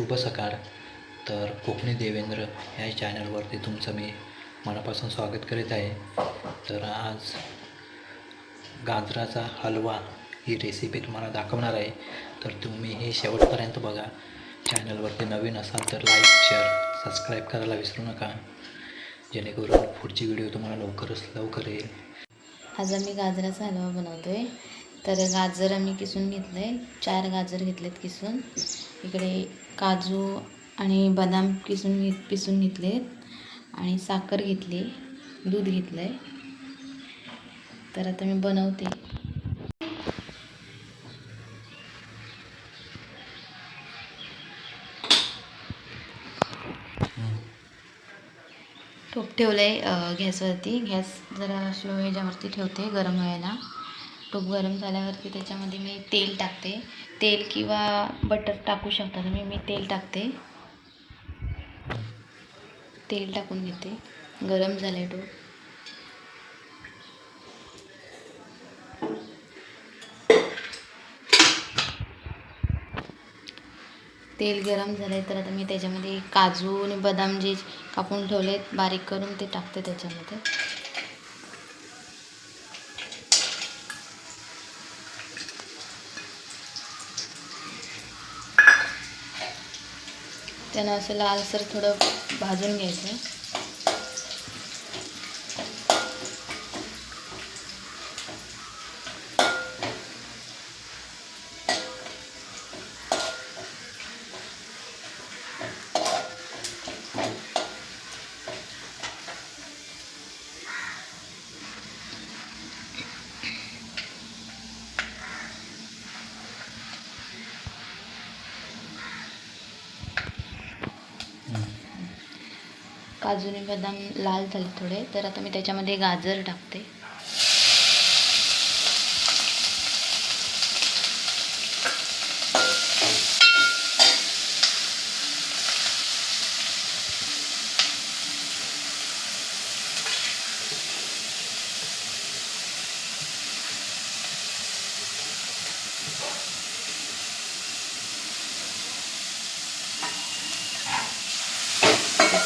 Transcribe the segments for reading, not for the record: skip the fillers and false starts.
शुभ सकाळ. तर कोकणी देवेंद्र ह्या चॅनलवरती तुमचं मी मनापासून स्वागत करीत आहे. तर आज गाजराचा हलवा ही रेसिपी तुम्हाला दाखवणार आहे. तर तुम्ही हे शेवटपर्यंत बघा. चॅनलवरती नवीन असाल तर लाईक, शेअर, सबस्क्राईब करायला विसरू नका, जेणेकरून पुढची व्हिडिओ तुम्हाला लवकर येईल. आज आम्ही गाजराचा हलवा बनवतो आहे. तर गाजर आम्ही किसून घेतलं आहे, 4 गाजर घेतलेत किसून. इकडे काजू आणि बदाम पिसून घेतलेत आणि साखर घेतली, दूध घेतलं आहे. तर आता मी बनवते. टोप ठेवलं आहे गॅसवरती. गॅस जरा स्लो ह्याच्यावरती ठेवते गरम व्हायला. टोप गरम झाल्यावरती त्याच्यामध्ये मी तेल टाकते. तेल किंवा बटर टाकू शकता तुम्ही. मी तेल टाकते. तेल टाकून घेते. गरम झाले टोप. तेल गरम झाले तर आता मी त्याच्यामध्ये काजू आणि बदाम जे कापून ठेवलेत बारीक करून ते टाकते त्याच्यामध्ये. त्यांना असं लालसर थोडं भाजून घ्यायचं. काजू आणि बदाम लाल झाले थोडे, तर आता मी त्याच्यामध्ये गाजर टाकते.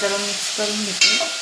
सर्व मिक्स करून घेते.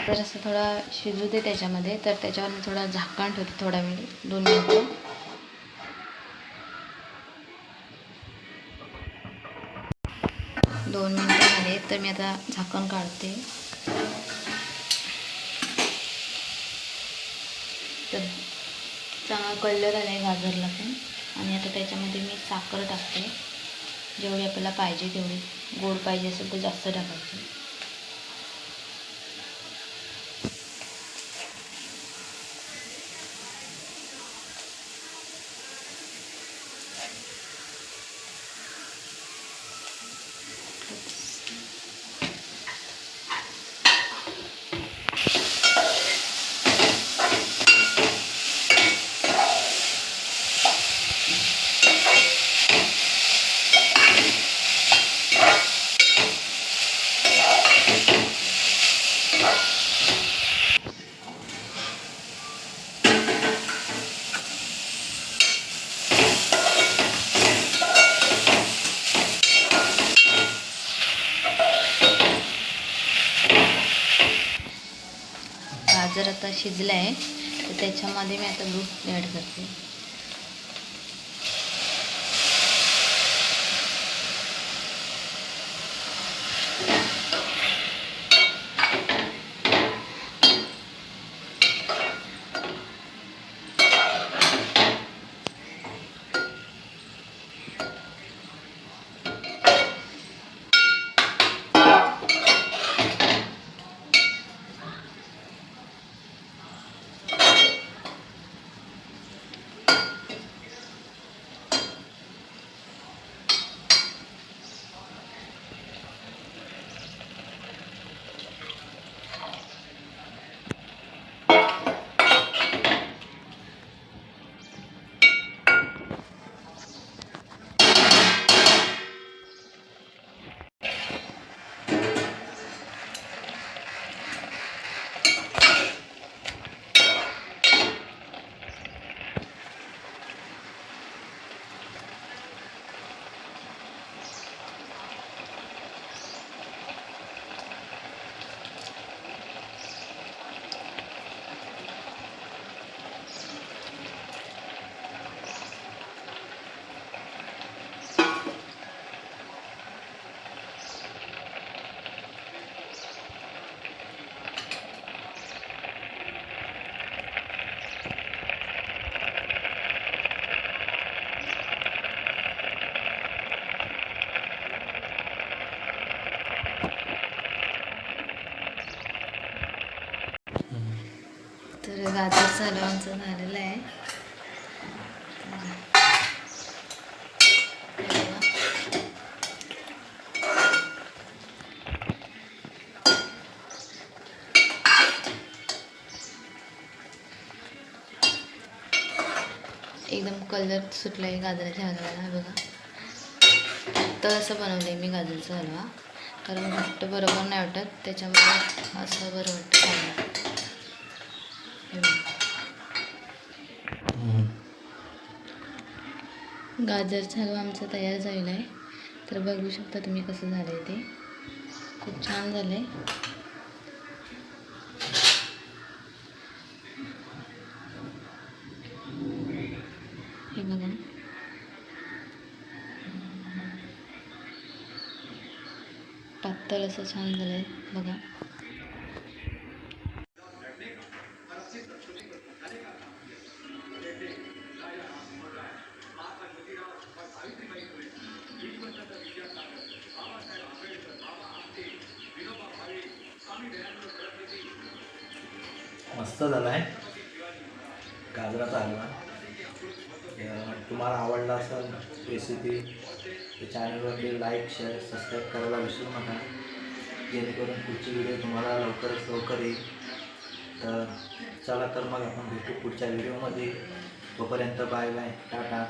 तर असं थोडा शिजू दे त्याच्यामध्ये. तर त्याच्यावर मी थोडा झाकण ठेवते थोडा वेळ, 2 मिनिटं. दोन मिनिटं झाले तर मी आता झाकण काढते. तर चांगला कलर आला आहे गाजरला पण. आणि आता त्याच्यामध्ये मी साखर टाकते. जेवढी आपल्याला पाहिजे तेवढी. गोड पाहिजे असेल तर जास्त टाकायची. गाजर आता शिजलं आहे, तर त्याच्यामध्ये मी आता दूध ॲड करते. तर गाजरचा हलवा आमचा झालेला आहे. हे बघा. एकदम कलर सुटला आहे गाजराच्या हलव्याला. हे बघा, तर असं बनवलं आहे मी गाजरचा हलवा, कारण घट्ट बरोबर नाही वाटत, त्याच्यामुळे असं बरं वाटतं खायला. हे बघा. गाजरचा हलवा आमचा तयार झालेला आहे. तर बघू शकता तुम्ही कसं झालं आहे ते. खूप छान झालं आहे. हे बघा. पातळ असं छान झालं आहे बघा. मस्त झाला आहे गाजराचा हलवा. तुम्हाला आवडला असेल रेसिपी तर चॅनलवरती लाईक शेअर सबस्क्राईब करायला विसरू नका, जेणेकरून पुढची व्हिडिओ तुम्हाला लवकरच लवकर येईल. तर चला, तर मग आपण भेटू पुढच्या व्हिडिओमध्ये. तोपर्यंत बाय बाय, टाटा.